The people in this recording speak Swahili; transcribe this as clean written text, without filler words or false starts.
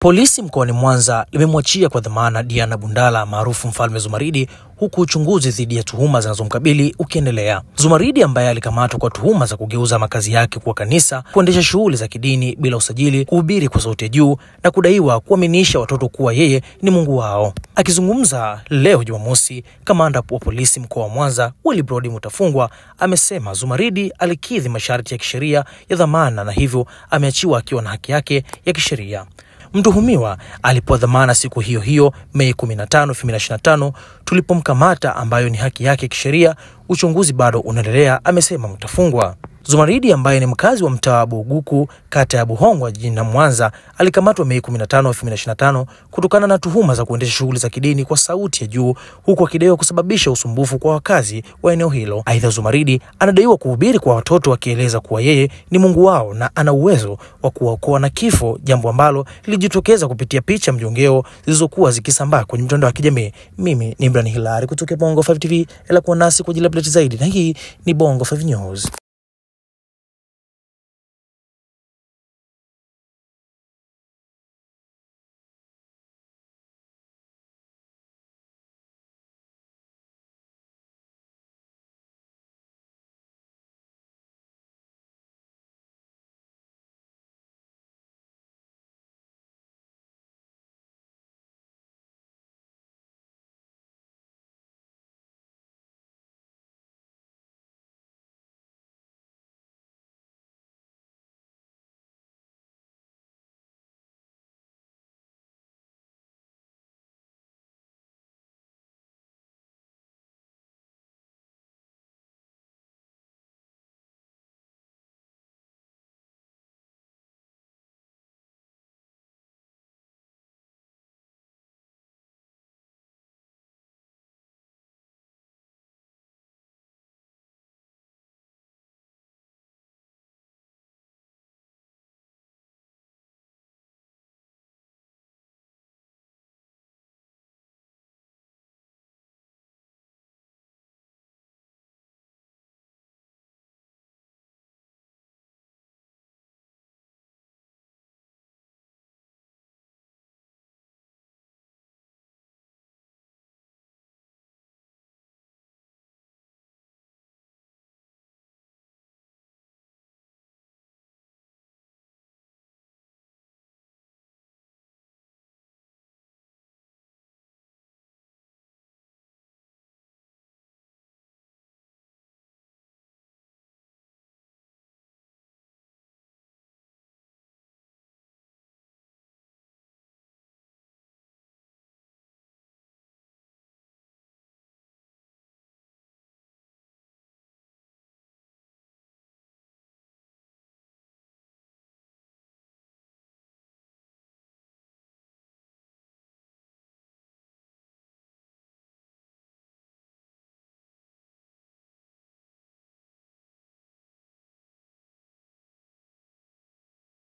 Polisi mkoani Mwanza limemwachia kwa dhamana Diana Bundala maarufu Mfalme Zumaridi, huku uchunguzi dhidi ya tuhuma zinazomkabili ukiendelea. Zumaridi ambaye alikamatwa kwa tuhuma za kugeuza makazi yake kuwa kanisa, kuendesha shughuli za kidini bila usajili, kuhubiri kwa sauti ya juu na kudaiwa kuaminisha watoto kuwa yeye ni Mungu wao. Akizungumza leo Jumamosi, kamanda wa polisi mkoa wa Mwanza Willibrod Mutafungwa amesema Zumaridi alikidhi masharti ya kisheria ya dhamana na hivyo ameachiwa akiwa na haki yake ya kisheria. Mtuhumiwa alipewa dhamana siku hiyo hiyo Mei 15, 2025 tulipomkamata, ambayo ni haki yake kisheria. Uchunguzi bado unaendelea, amesema Mutafungwa. Zumaridi ambaye ni mkazi wa mtaa wa Buguku, kata ya Buhongwa, jijini Mwanza, alikamatwa Mei 15, 2025 kutokana na tuhuma za kuendesha shughuli za kidini kwa sauti ya juu, huku akidaiwa kusababisha usumbufu kwa wakazi wa eneo hilo. Aidha, Zumaridi anadaiwa kuhubiri kwa watoto, akieleza kuwa yeye ni Mungu wao na ana uwezo wa kuwaokoa na kifo, jambo ambalo lilijitokeza kupitia picha mjongeo zilizokuwa zikisambaa kwenye mitandao ya kijamii. Mimi ni Ibrahim Hilari kutoka Bongo 5 TV, ila kuwa nasi kwa ajili ya update zaidi, na hii ni Bongo 5 News.